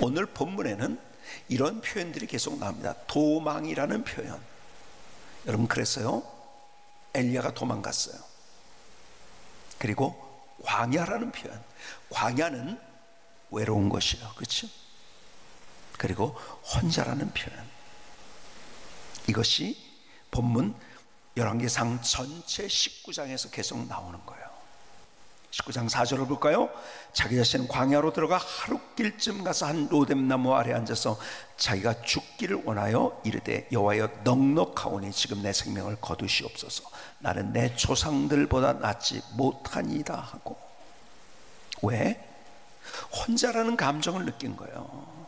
오늘 본문에는 이런 표현들이 계속 나옵니다. 도망이라는 표현. 여러분, 그래서요 엘리야가 도망갔어요. 그리고 광야라는 표현. 광야는 외로운 것이에요, 그렇죠? 그리고 혼자라는 표현. 이것이 본문 열왕기상 전체 19장에서 계속 나오는 거예요. 19장 4절을 볼까요? 자기 자신은 광야로 들어가 하룻길쯤 가서 한 로뎀나무 아래 앉아서 자기가 죽기를 원하여 이르되 여호와여 넉넉하오니 지금 내 생명을 거두시옵소서. 나는 내 조상들보다 낫지 못하니이다 하고. 왜? 혼자라는 감정을 느낀 거예요.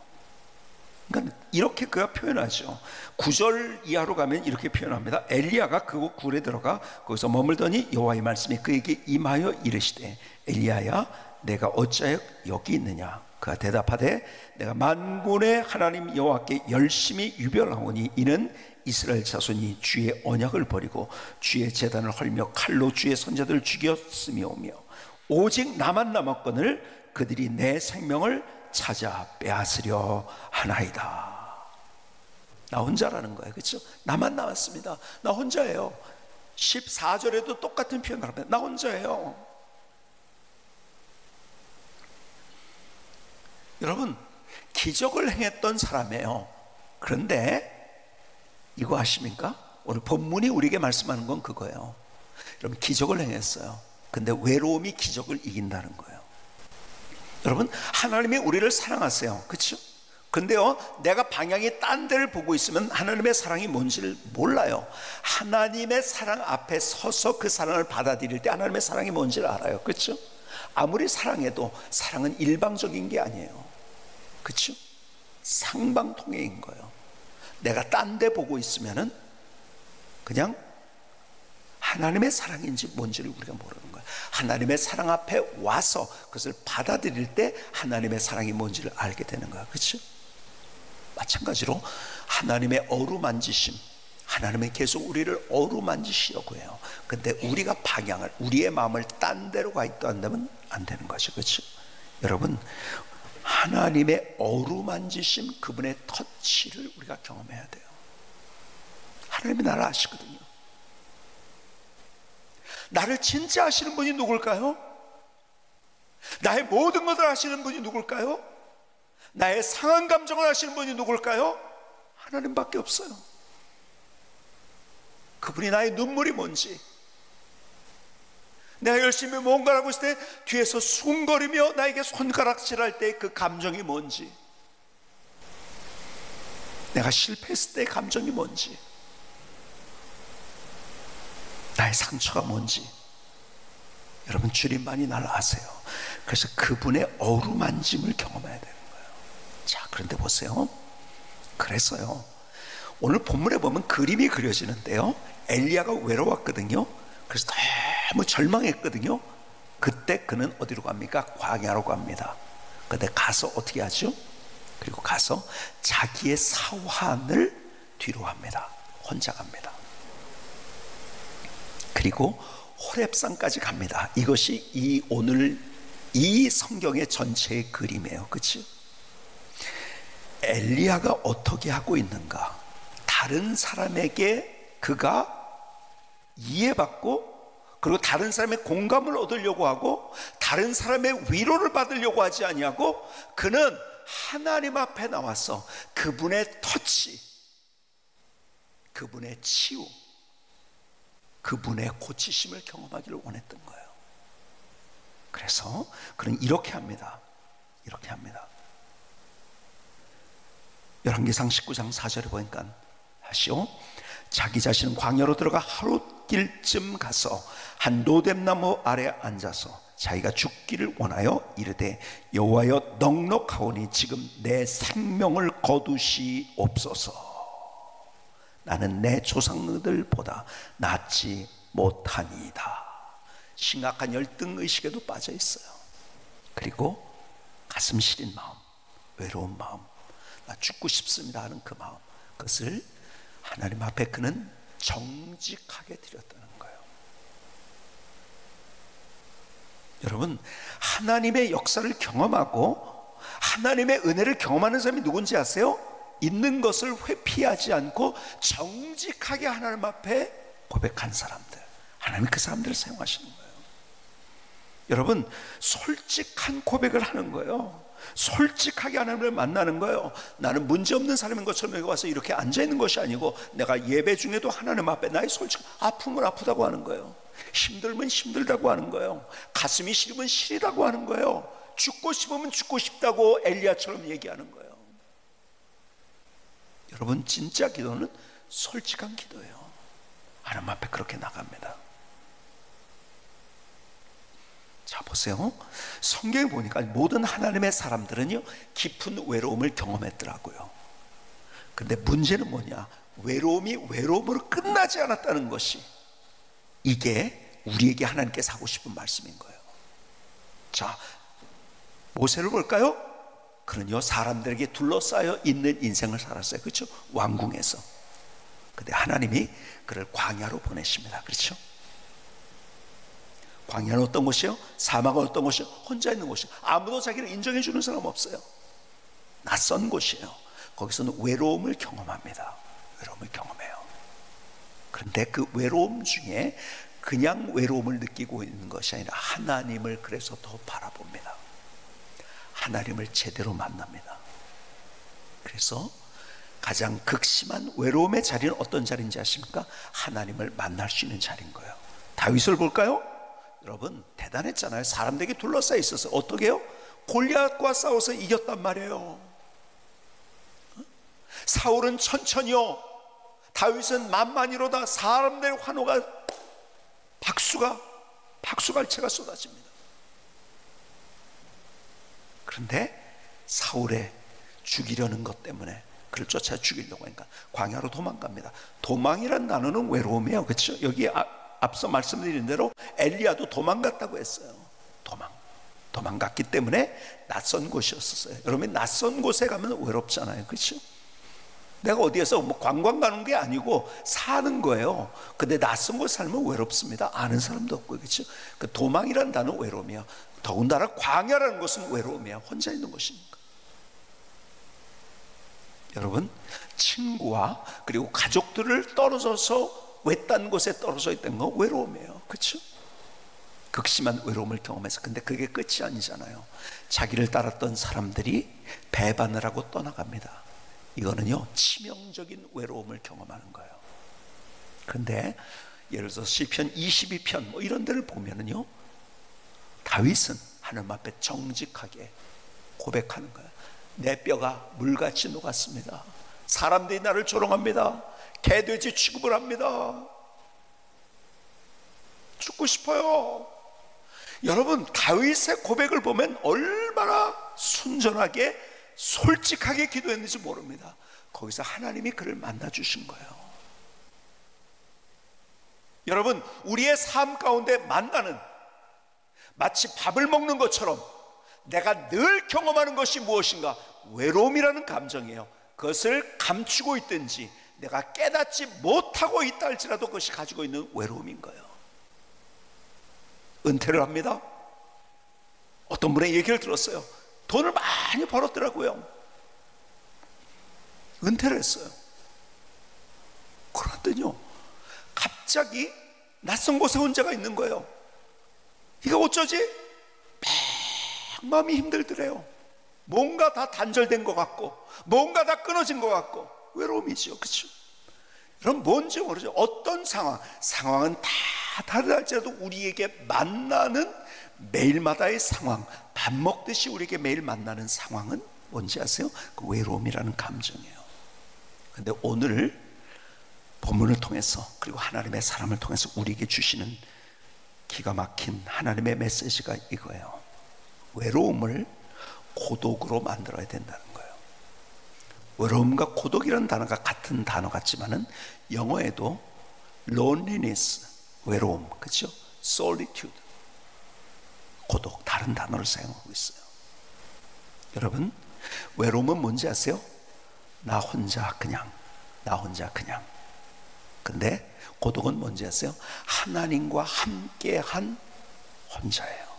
그러니까 이렇게 그가 표현하죠. 9절 이하로 가면 이렇게 표현합니다. 엘리야가 그곳 굴에 들어가 거기서 머물더니 여호와의 말씀이 그에게 임하여 이르시되 엘리야야 내가 어찌하여 여기 있느냐. 그가 대답하되 내가 만군의 하나님 여호와께 열심히 유별하오니 이는 이스라엘 자손이 주의 언약을 버리고 주의 제단을 헐며 칼로 주의 선자들을 죽였음이오며 오직 나만 남았거늘 그들이 내 생명을 찾아 빼앗으려 하나이다. 나 혼자라는 거예요, 그렇죠? 나만 남았습니다. 나 혼자예요. 14절에도 똑같은 표현을 합니다. 나 혼자예요. 여러분, 기적을 행했던 사람이에요. 그런데 이거 아십니까? 오늘 본문이 우리에게 말씀하는 건 그거예요. 여러분, 기적을 행했어요. 근데 외로움이 기적을 이긴다는 거예요. 여러분, 하나님이 우리를 사랑하세요, 그렇죠? 근데요, 내가 방향이 딴 데를 보고 있으면 하나님의 사랑이 뭔지를 몰라요. 하나님의 사랑 앞에 서서 그 사랑을 받아들일 때 하나님의 사랑이 뭔지를 알아요, 그렇죠? 아무리 사랑해도 사랑은 일방적인 게 아니에요, 그렇죠? 상방통해인 거예요. 내가 딴 데 보고 있으면은 그냥 하나님의 사랑인지 뭔지를 우리가 모르는 거예요. 하나님의 사랑 앞에 와서 그것을 받아들일 때 하나님의 사랑이 뭔지를 알게 되는 거예요, 그렇죠? 마찬가지로 하나님의 어루만지심, 하나님은 계속 우리를 어루만지시려고 해요. 근데 우리가 방향을, 우리의 마음을 딴 데로 가 있다 한다면 안 되는 거죠, 그렇죠? 여러분, 하나님의 어루만지심, 그분의 터치를 우리가 경험해야 돼요. 하나님이 나를 아시거든요. 나를 진짜 아시는 분이 누굴까요? 나의 모든 것을 아시는 분이 누굴까요? 나의 상한 감정을 아시는 분이 누굴까요? 하나님밖에 없어요. 그분이 나의 눈물이 뭔지, 내가 열심히 뭔가를 하고 있을 때 뒤에서 수군거리며 나에게 손가락질할 때 그 감정이 뭔지, 내가 실패했을 때의 감정이 뭔지, 나의 상처가 뭔지, 여러분, 주님만이 나를 아세요. 그래서 그분의 어루만짐을 경험해야 되는 거예요. 자, 그런데 보세요. 그래서요, 오늘 본문에 보면 그림이 그려지는데요, 엘리야가 외로웠거든요. 그래서 너무 절망했거든요. 그때 그는 어디로 갑니까? 광야로 갑니다. 근데 가서 어떻게 하죠? 그리고 가서 자기의 사환을 뒤로 합니다. 혼자 갑니다. 그리고 호렙산까지 갑니다. 이것이 오늘 이 성경의 전체의 그림이에요, 그렇지? 엘리야가 어떻게 하고 있는가? 다른 사람에게 그가 이해받고, 그리고 다른 사람의 공감을 얻으려고 하고, 다른 사람의 위로를 받으려고 하지 아니하고, 그는 하나님 앞에 나와서 그분의 터치, 그분의 치유, 그분의 고치심을 경험하기를 원했던 거예요. 그래서 그는 이렇게 합니다. 이렇게 합니다. 열왕기상 19장 4절에 보니까 하시오, 자기 자신은 광야로 들어가 하룻길쯤 가서 한 로뎀나무 아래 앉아서 자기가 죽기를 원하여 이르되 여호와여 넉넉하오니 지금 내 생명을 거두시옵소서. 나는 내 조상들보다 낫지 못하니이다. 심각한 열등의식에도 빠져 있어요. 그리고 가슴 시린 마음, 외로운 마음, 나 죽고 싶습니다 하는 그 마음, 그것을 하나님 앞에 그는 정직하게 드렸다는 거예요. 여러분, 하나님의 역사를 경험하고 하나님의 은혜를 경험하는 사람이 누군지 아세요? 있는 것을 회피하지 않고 정직하게 하나님 앞에 고백한 사람들. 하나님이 그 사람들을 사용하시는 거예요. 여러분, 솔직한 고백을 하는 거예요. 솔직하게 하나님을 만나는 거예요. 나는 문제없는 사람인 것처럼 여기 와서 이렇게 앉아있는 것이 아니고, 내가 예배 중에도 하나님 앞에 나의 아픔은 아프다고 하는 거예요. 힘들면 힘들다고 하는 거예요. 가슴이 시리면 시리다고 하는 거예요. 죽고 싶으면 죽고 싶다고 엘리야처럼 얘기하는 거예요. 여러분, 진짜 기도는 솔직한 기도예요. 하나님 앞에 그렇게 나갑니다. 자, 보세요. 성경에 보니까 모든 하나님의 사람들은요, 깊은 외로움을 경험했더라고요. 근데 문제는 뭐냐? 외로움이 외로움으로 끝나지 않았다는 것이, 이게 우리에게 하나님께서 하고 싶은 말씀인 거예요. 자, 모세를 볼까요? 그는요, 사람들에게 둘러싸여 있는 인생을 살았어요. 그렇죠? 왕궁에서. 근데 하나님이 그를 광야로 보내십니다. 그렇죠? 광야는 어떤 곳이요? 사막은 어떤 곳이요? 혼자 있는 곳이요. 아무도 자기를 인정해 주는 사람 없어요. 낯선 곳이에요. 거기서는 외로움을 경험합니다. 외로움을 경험해요. 그런데 그 외로움 중에 그냥 외로움을 느끼고 있는 것이 아니라 하나님을 그래서 더 바라봅니다. 하나님을 제대로 만납니다. 그래서 가장 극심한 외로움의 자리는 어떤 자리인지 아십니까? 하나님을 만날 수 있는 자리인 거예요. 다윗을 볼까요? 여러분, 대단했잖아요. 사람들에게 둘러싸여 있어서 어떻게 해요? 골리앗과 싸워서 이겼단 말이에요. 사울은 천천히요, 다윗은 만만히로다. 사람들의 환호가, 박수갈채가 쏟아집니다. 그런데 사울의 죽이려는 것 때문에 그를 쫓아 죽이려고 하니까 광야로 도망갑니다. 도망이란 단어는 외로움이에요. 그렇죠? 여기 앞서 말씀드린 대로 엘리야도 도망갔다고 했어요. 도망갔기 때문에 낯선 곳이었어요. 여러분, 낯선 곳에 가면 외롭잖아요. 그렇죠? 내가 어디에서 뭐 관광 가는 게 아니고 사는 거예요. 근데 낯선 곳에 살면 외롭습니다. 아는 사람도 없고. 그렇죠? 그 도망이라는 단어는 외로움이에요. 더군다나 광야라는 것은 외로움이에요. 혼자 있는 것이니까. 여러분, 친구와 그리고 가족들을 떨어져서 외딴 곳에 떨어져 있던 건 외로움이에요. 그렇죠? 극심한 외로움을 경험해서. 근데 그게 끝이 아니잖아요. 자기를 따랐던 사람들이 배반을 하고 떠나갑니다. 이거는요, 치명적인 외로움을 경험하는 거예요. 그런데 예를 들어서 시편 22편 뭐 이런 데를 보면은요, 다윗은 하나님 앞에 정직하게 고백하는 거예요. 내 뼈가 물같이 녹았습니다. 사람들이 나를 조롱합니다. 개돼지 취급을 합니다. 죽고 싶어요. 여러분, 다윗의 고백을 보면 얼마나 순전하게 솔직하게 기도했는지 모릅니다. 거기서 하나님이 그를 만나 주신 거예요. 여러분, 우리의 삶 가운데 만나는, 마치 밥을 먹는 것처럼 내가 늘 경험하는 것이 무엇인가? 외로움이라는 감정이에요. 그것을 감추고 있든지 내가 깨닫지 못하고 있다 할지라도 그것이 가지고 있는 외로움인 거예요. 은퇴를 합니다. 어떤 분의 얘기를 들었어요. 돈을 많이 벌었더라고요. 은퇴를 했어요. 그런데요, 갑자기 낯선 곳에 혼자가 있는 거예요. 이거 어쩌지? 막 마음이 힘들더래요. 뭔가 다 단절된 것 같고, 뭔가 다 끊어진 것 같고. 외로움이죠. 그렇죠? 그럼 뭔지 모르죠. 어떤 상황은 다 다르다 할지라도 우리에게 만나는 매일마다의 상황, 밥 먹듯이 우리에게 매일 만나는 상황은 뭔지 아세요? 그 외로움이라는 감정이에요. 그런데 오늘 본문을 통해서, 그리고 하나님의 사람을 통해서 우리에게 주시는 기가 막힌 하나님의 메시지가 이거예요. 외로움을 고독으로 만들어야 된다는 거예요. 외로움과 고독이라는 단어가 같은 단어 같지만은 영어에도 loneliness, 외로움, 그렇죠? solitude, 고독, 다른 단어를 사용하고 있어요. 여러분, 외로움은 뭔지 아세요? 나 혼자 그냥. 근데 고독은 뭔지 아세요? 하나님과 함께한 혼자예요.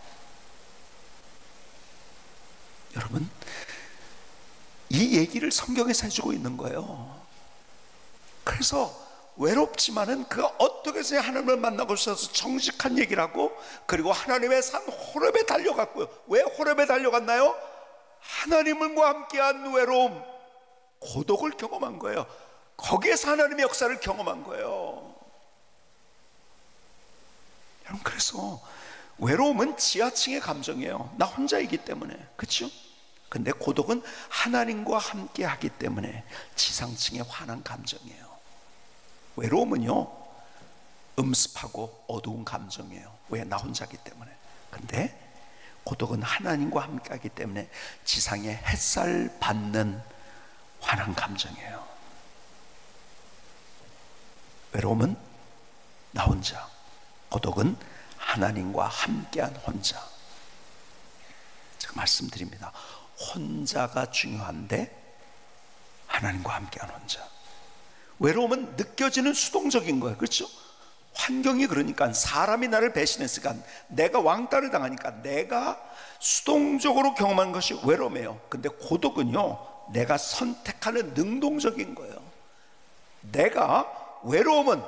여러분, 이 얘기를 성경에서 해주고 있는 거예요. 그래서 외롭지만은 그가 어떻게 해서 하나님을 만나고 싶어서 정직한 얘기를 하고, 그리고 하나님의 산 호렙에 달려갔고요. 왜 호렙에 달려갔나요? 하나님과 함께한 외로움, 고독을 경험한 거예요. 거기에서 하나님의 역사를 경험한 거예요. 여러분, 그래서 외로움은 지하층의 감정이에요. 나 혼자이기 때문에. 그렇죠? 근데 고독은 하나님과 함께 하기 때문에 지상층의 환한 감정이에요. 외로움은요, 음습하고 어두운 감정이에요. 왜? 나 혼자기 때문에. 근데 고독은 하나님과 함께 하기 때문에 지상의 햇살 받는 환한 감정이에요. 외로움은 나 혼자, 고독은 하나님과 함께한 혼자. 제가 말씀드립니다. 혼자가 중요한데 하나님과 함께한 혼자. 외로움은 느껴지는 수동적인 거예요. 그렇죠? 환경이 그러니까, 사람이 나를 배신했으니까, 내가 왕따를 당하니까 내가 수동적으로 경험한 것이 외로움이에요. 근데 고독은요, 내가 선택하는 능동적인 거예요. 외로움은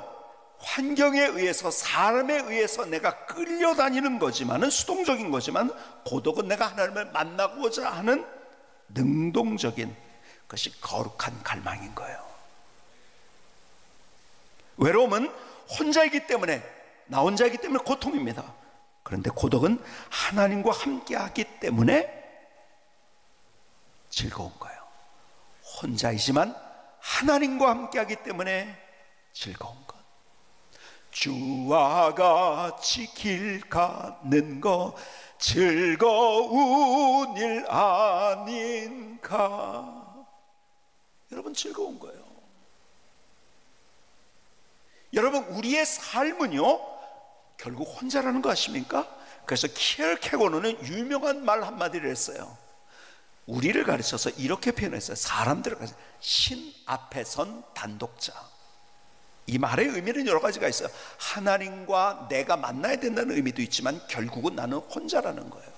환경에 의해서, 사람에 의해서 내가 끌려다니는 거지만은, 수동적인 거지만, 고독은 내가 하나님을 만나고자 하는 능동적인 것이 거룩한 갈망인 거예요. 외로움은 혼자이기 때문에, 나 혼자이기 때문에 고통입니다. 그런데 고독은 하나님과 함께 하기 때문에 즐거운 거예요. 혼자이지만 하나님과 함께 하기 때문에 즐거운 것. 주와 같이 길 가는 것 즐거운 일 아닌가. 여러분, 즐거운 거예요. 여러분, 우리의 삶은요, 결국 혼자라는 거 아십니까? 그래서 키엘케고르는 유명한 말 한마디를 했어요. 우리를 가르쳐서 이렇게 표현했어요. 사람들을 가르쳐서 신 앞에 선 단독자. 이 말의 의미는 여러 가지가 있어요. 하나님과 내가 만나야 된다는 의미도 있지만 결국은 나는 혼자라는 거예요.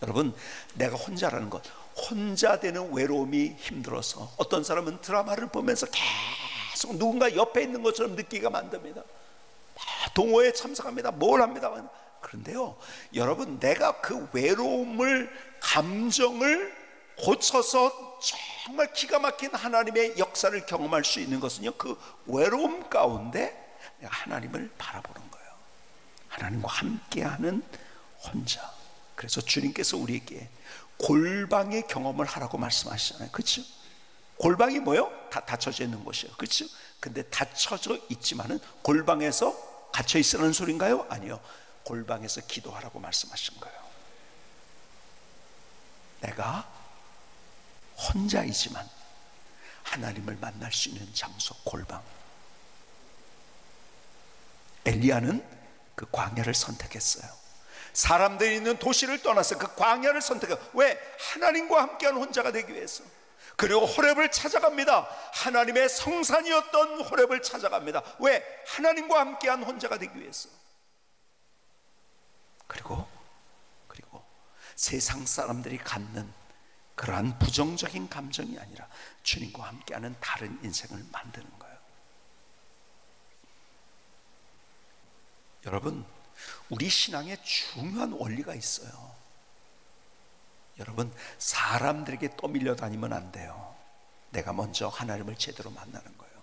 여러분, 내가 혼자라는 것, 혼자 되는 외로움이 힘들어서 어떤 사람은 드라마를 보면서 계속 누군가 옆에 있는 것처럼 느끼게 만듭니다. 동호회에 참석합니다. 뭘 합니다. 그런데요, 여러분, 내가 그 외로움을, 감정을 고쳐서 정말 기가 막힌 하나님의 역사를 경험할 수 있는 것은요, 그 외로움 가운데 내가 하나님을 바라보는 거예요. 하나님과 함께하는 혼자. 그래서 주님께서 우리에게 골방의 경험을 하라고 말씀하시잖아요. 그렇죠? 골방이 뭐예요? 다 닫혀져 있는 곳이에요. 그렇죠? 근데 닫혀져 있지만은 골방에서 갇혀 있으라는 소린가요? 아니요. 골방에서 기도하라고 말씀하신 거예요. 내가 혼자이지만 하나님을 만날 수 있는 장소, 골방. 엘리야는 그 광야를 선택했어요. 사람들이 있는 도시를 떠나서 그 광야를 선택해요. 왜? 하나님과 함께하는 혼자가 되기 위해서. 그리고 호렙을 찾아갑니다. 하나님의 성산이었던 호렙을 찾아갑니다. 왜? 하나님과 함께한 혼자가 되기 위해서. 그리고 세상 사람들이 갖는 그러한 부정적인 감정이 아니라 주님과 함께하는 다른 인생을 만드는 거예요. 여러분, 우리 신앙에 중요한 원리가 있어요. 여러분, 사람들에게 떠밀려 다니면 안 돼요. 내가 먼저 하나님을 제대로 만나는 거예요.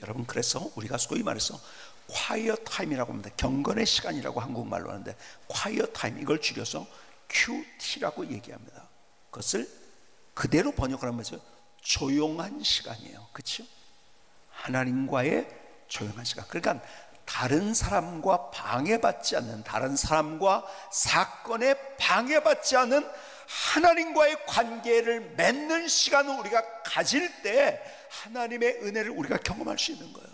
여러분, 그래서 우리가 소위 말해서 quiet time이라고 합니다. 경건의 시간이라고 한국말로 하는데, quiet time, 이걸 줄여서 QT라고 얘기합니다. 그것을 그대로 번역하면 뭐죠? 조용한 시간이에요. 그렇죠? 하나님과의 조용한 시간. 그러니까 다른 사람과 방해받지 않는, 다른 사람과 사건에 방해받지 않는 하나님과의 관계를 맺는 시간을 우리가 가질 때 하나님의 은혜를 우리가 경험할 수 있는 거예요.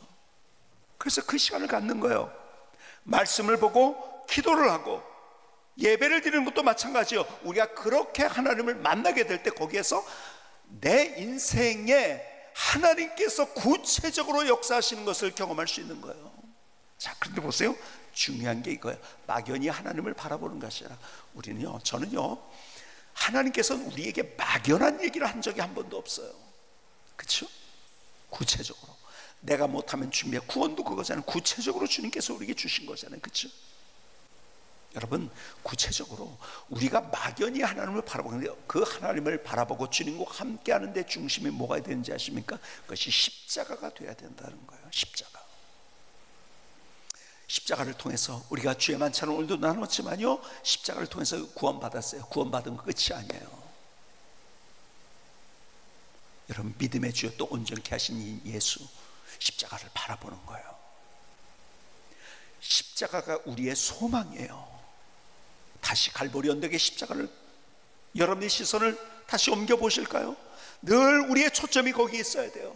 그래서 그 시간을 갖는 거예요. 말씀을 보고 기도를 하고 예배를 드리는 것도 마찬가지예요. 우리가 그렇게 하나님을 만나게 될 때 거기에서 내 인생에 하나님께서 구체적으로 역사하시는 것을 경험할 수 있는 거예요. 자, 그런데 보세요. 중요한 게 이거예요. 막연히 하나님을 바라보는 것이 아니라 우리는요, 저는요, 하나님께서는 우리에게 막연한 얘기를 한 적이 한 번도 없어요. 그렇죠? 구체적으로 내가 못하면 준비해. 구원도 그거잖아요. 구체적으로 주님께서 우리에게 주신 거잖아요. 그렇죠? 여러분, 구체적으로 우리가 막연히 하나님을 바라보는데 그 하나님을 바라보고 주님과 함께 하는데 중심이 뭐가 되는지 아십니까? 그것이 십자가가 돼야 된다는 거예요. 십자가를 통해서 우리가 주의 만찬을 오늘도 나눴지만요, 십자가를 통해서 구원받았어요. 구원받은 거 끝이 아니에요. 여러분, 믿음의 주여 또 온전케 하신 이 예수, 십자가를 바라보는 거예요. 십자가가 우리의 소망이에요. 다시 갈보리 언덕의 십자가를, 여러분의 시선을 다시 옮겨 보실까요? 늘 우리의 초점이 거기에 있어야 돼요.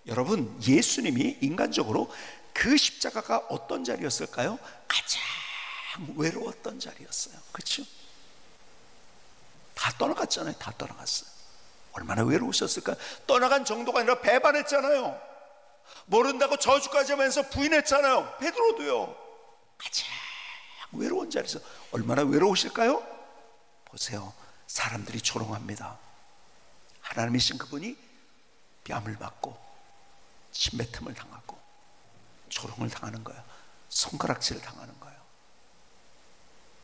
여러분, 예수님이 인간적으로 그 십자가가 어떤 자리였을까요? 가장 외로웠던 자리였어요. 그렇죠? 다 떠나갔잖아요. 다 떠나갔어요. 얼마나 외로우셨을까요? 떠나간 정도가 아니라 배반했잖아요. 모른다고 저주까지 하면서 부인했잖아요. 베드로도요. 가장 외로운 자리에서 얼마나 외로우실까요? 보세요. 사람들이 조롱합니다. 하나님이신 그분이 뺨을 맞고 침뱉음을 당하고 조롱을 당하는 거예요. 손가락질을 당하는 거예요.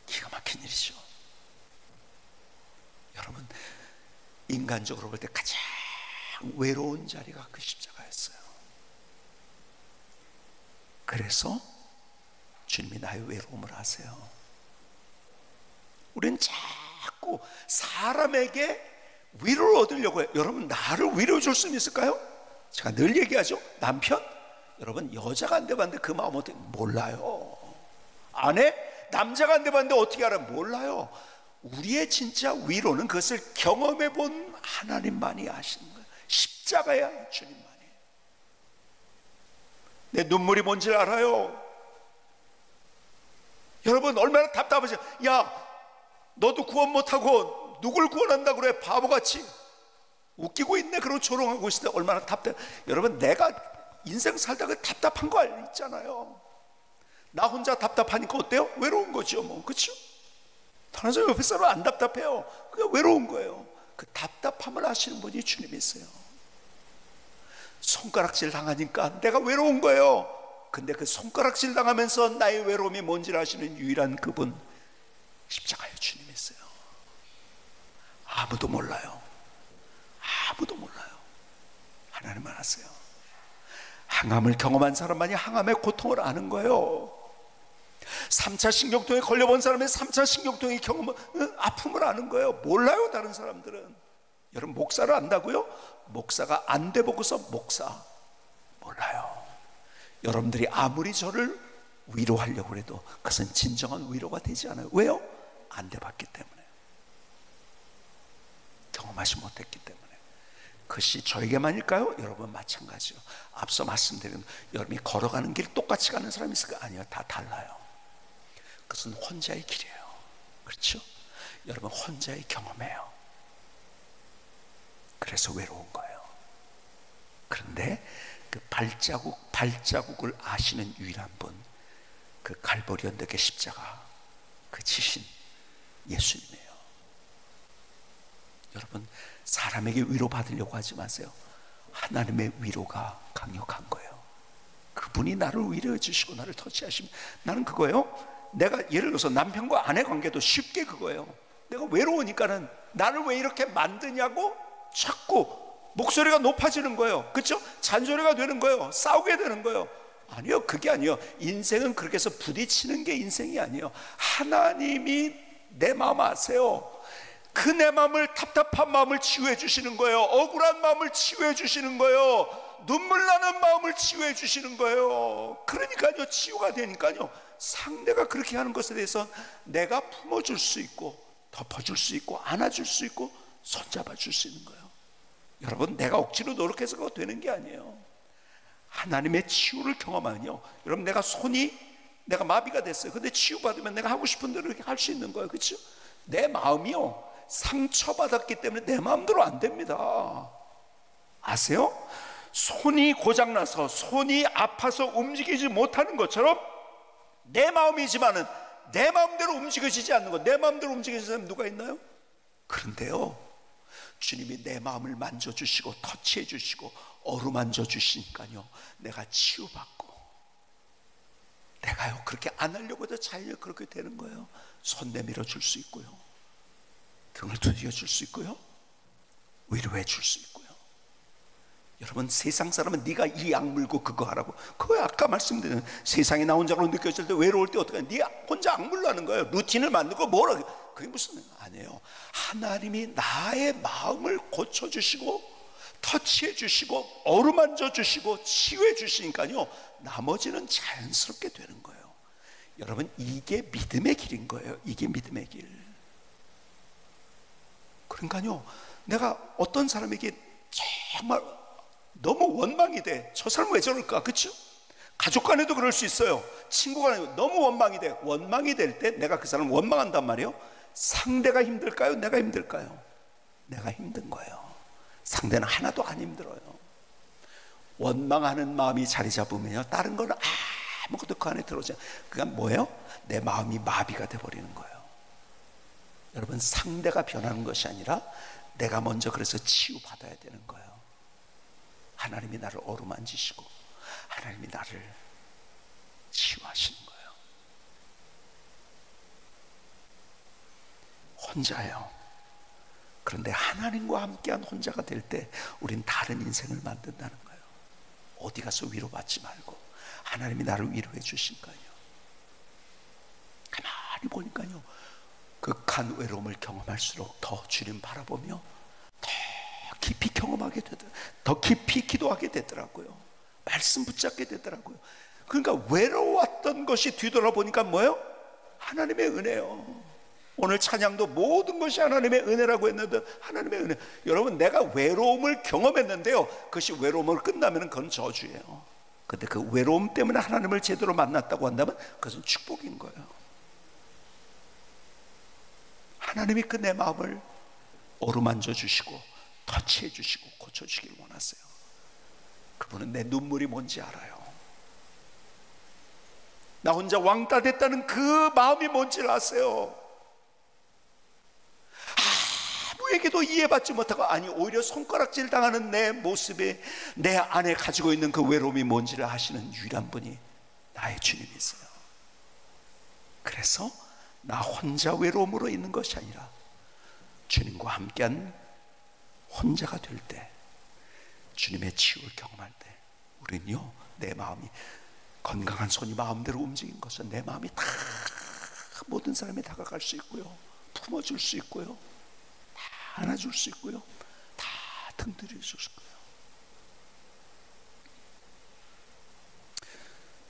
기가 막힌 일이죠. 여러분, 인간적으로 볼 때 가장 외로운 자리가 그 십자가였어요. 그래서 주님이 나의 외로움을 아세요. 우리는 자꾸 사람에게 위로를 얻으려고 해요. 여러분, 나를 위로해 줄 수 있을까요? 제가 늘 얘기하죠. 남편? 여러분, 여자가 안 돼봤는데 그 마음 어떻게 몰라요. 아내? 남자가 안 돼봤는데 어떻게 알아요? 몰라요. 우리의 진짜 위로는 그것을 경험해 본 하나님만이 아시는 거예요. 십자가야 주님만이. 내 눈물이 뭔지 알아요. 여러분, 얼마나 답답하죠. 야, 너도 구원 못하고 누굴 구원한다고 그래? 바보같이 웃기고 있네. 그러고 조롱하고 있을 때 얼마나 답답해. 여러분, 내가 인생 살다가 답답한 거 있잖아요. 나 혼자 답답하니까 어때요? 외로운 거죠, 뭐. 그렇죠? 다른 사람 옆에 사람 안 답답해요. 그냥 외로운 거예요. 그 답답함을 아시는 분이 주님이세요. 손가락질 당하니까 내가 외로운 거예요. 근데 그 손가락질 당하면서 나의 외로움이 뭔지를 아시는 유일한 그분, 십자가의 주님이세요. 아무도 몰라요. 아무도 몰라요. 하나님만 아세요. 항암을 경험한 사람만이 항암의 고통을 아는 거예요. 3차 신경통에 걸려본 사람의 3차 신경통의 경험은 아픔을 아는 거예요. 몰라요, 다른 사람들은. 여러분, 목사를 안다고요? 목사가 안 돼 보고서 목사 몰라요. 여러분들이 아무리 저를 위로하려고 해도 그것은 진정한 위로가 되지 않아요. 왜요? 안 돼 봤기 때문에, 경험하지 못했기 때문에. 그것이 저에게만일까요? 여러분, 마찬가지요. 앞서 말씀드린, 여러분이 걸어가는 길 똑같이 가는 사람이 있을까? 아니요, 다 달라요. 그것은 혼자의 길이에요. 그렇죠? 여러분, 혼자의 경험이에요. 그래서 외로운 거예요. 그런데 그 발자국을 아시는 유일한 분, 그 갈보리 언덕의 십자가, 그 지신 예수님이에요. 여러분, 사람에게 위로받으려고 하지 마세요. 하나님의 위로가 강력한 거예요. 그분이 나를 위로해 주시고 나를 터치하시면, 나는 그거예요. 내가 예를 들어서 남편과 아내 관계도 쉽게 그거예요. 내가 외로우니까는 나를 왜 이렇게 만드냐고 자꾸 목소리가 높아지는 거예요. 그렇죠? 잔소리가 되는 거예요. 싸우게 되는 거예요. 아니요, 그게 아니에요. 인생은 그렇게 해서 부딪히는 게 인생이 아니에요. 하나님이 내 마음 아세요. 그 내 마음을, 답답한 마음을 치유해 주시는 거예요. 억울한 마음을 치유해 주시는 거예요. 눈물 나는 마음을 치유해 주시는 거예요. 그러니까요, 치유가 되니까요, 상대가 그렇게 하는 것에 대해서 내가 품어줄 수 있고, 덮어줄 수 있고, 안아줄 수 있고, 손잡아 줄 수 있는 거예요. 여러분, 내가 억지로 노력해서 그거 되는 게 아니에요. 하나님의 치유를 경험하면요, 여러분, 내가 마비가 됐어요. 근데 치유받으면 내가 하고 싶은 대로 이렇게 할 수 있는 거예요. 그렇죠? 내 마음이요, 상처받았기 때문에 내 마음대로 안 됩니다. 아세요? 손이 고장나서, 손이 아파서 움직이지 못하는 것처럼 내 마음이지만은 내 마음대로 움직여지지 않는 것. 내 마음대로 움직이는 사람 누가 있나요? 그런데요, 주님이 내 마음을 만져주시고 터치해 주시고 어루만져 주시니까요, 내가 치유받고, 내가요 그렇게 안 하려고 해도 자연히 그렇게 되는 거예요. 손 내밀어 줄 수 있고요, 등을 두드려 줄 수 있고요, 위로해 줄 수 있고요. 여러분, 세상 사람은 네가 이 약 물고 그거 하라고. 그거 아까 말씀드린, 세상에 나 혼자로 느껴질 때, 외로울 때 어떻게 네 혼자 악 물라는 거예요. 루틴을 만들고 뭐라, 그게 무슨 아니에요. 하나님이 나의 마음을 고쳐주시고 터치해 주시고 어루만져 주시고 치유해 주시니까요, 나머지는 자연스럽게 되는 거예요. 여러분, 이게 믿음의 길인 거예요. 이게 믿음의 길. 그러니까요, 내가 어떤 사람에게 정말 너무 원망이 돼. 저 사람 왜 저럴까? 그렇죠? 가족 간에도 그럴 수 있어요. 친구 간에도 너무 원망이 돼. 원망이 될 때 내가 그 사람을 원망한단 말이에요. 상대가 힘들까요? 내가 힘들까요? 내가 힘든 거예요. 상대는 하나도 안 힘들어요. 원망하는 마음이 자리 잡으면요, 다른 거는 아무것도 그 안에 들어오지 않아요. 그건 뭐예요? 내 마음이 마비가 돼버리는 거예요. 여러분, 상대가 변하는 것이 아니라 내가 먼저 그래서 치유받아야 되는 거예요. 하나님이 나를 어루만지시고 하나님이 나를 치유하시는 거예요. 혼자예요. 그런데 하나님과 함께한 혼자가 될 때 우린 다른 인생을 만든다는 거예요. 어디 가서 위로받지 말고 하나님이 나를 위로해 주실까요? 가만히 보니까요, 극한 외로움을 경험할수록 더 주님 바라보며 더 깊이 경험하게 되더라고요. 더 깊이 기도하게 되더라고요. 말씀 붙잡게 되더라고요. 그러니까 외로웠던 것이 뒤돌아보니까 뭐예요? 하나님의 은혜요. 오늘 찬양도 모든 것이 하나님의 은혜라고 했는데, 하나님의 은혜. 여러분, 내가 외로움을 경험했는데요, 그것이 외로움을 끝나면 그건 저주예요. 근데 그 외로움 때문에 하나님을 제대로 만났다고 한다면 그것은 축복인 거예요. 하나님이 그 내 마음을 어루만져 주시고 터치해 주시고 고쳐 주기를 원하세요. 그분은 내 눈물이 뭔지 알아요. 나 혼자 왕따 됐다는 그 마음이 뭔지를 아세요. 아무에게도 이해받지 못하고, 아니 오히려 손가락질 당하는 내 모습에 내 안에 가지고 있는 그 외로움이 뭔지를 아시는 유일한 분이 나의 주님이세요. 그래서 나 혼자 외로움으로 있는 것이 아니라 주님과 함께한 혼자가 될 때, 주님의 치유를 경험할 때, 우리는요, 내 마음이, 건강한 손이 마음대로 움직인 것은 내 마음이 다 모든 사람이 다가갈 수 있고요, 품어줄 수 있고요, 다 안아줄 수 있고요, 다 등들여 줄 수 있고요.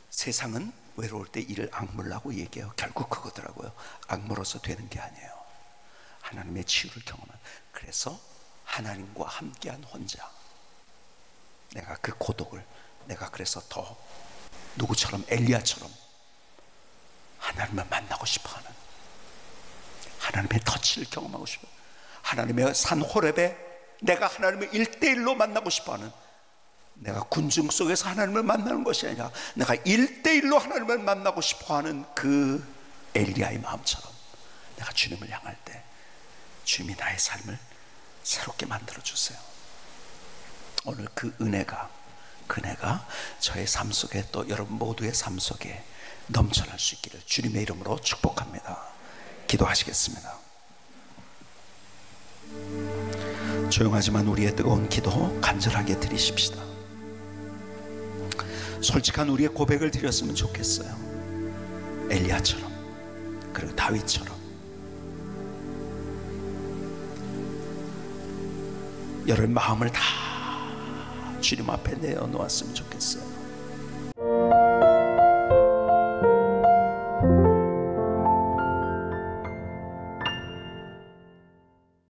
세상은 외로울 때 이를 악물라고 얘기해요. 결국 그거더라고요. 악물어서 되는 게 아니에요. 하나님의 치유를 경험한. 그래서 하나님과 함께한 혼자, 내가 그 고독을, 내가 그래서 더 누구처럼, 엘리야처럼 하나님을 만나고 싶어하는, 하나님의 터치를 경험하고 싶어, 하나님의 산 호렙에 내가 하나님을 1대1로 만나고 싶어하는, 내가 군중 속에서 하나님을 만나는 것이 아니라 내가 1대1로 하나님을 만나고 싶어하는 그 엘리야의 마음처럼 내가 주님을 향할 때 주님이 나의 삶을 새롭게 만들어 주세요. 오늘 그 은혜가 저의 삶 속에, 또 여러분 모두의 삶 속에 넘쳐날 수 있기를 주님의 이름으로 축복합니다. 기도하시겠습니다. 조용하지만 우리의 뜨거운 기도 간절하게 드리십시다. 솔직한 우리의 고백을 드렸으면 좋겠어요. 엘리야처럼, 그리고 다윗처럼 여러분 마음을 다 주님 앞에 내어놓았으면 좋겠어요.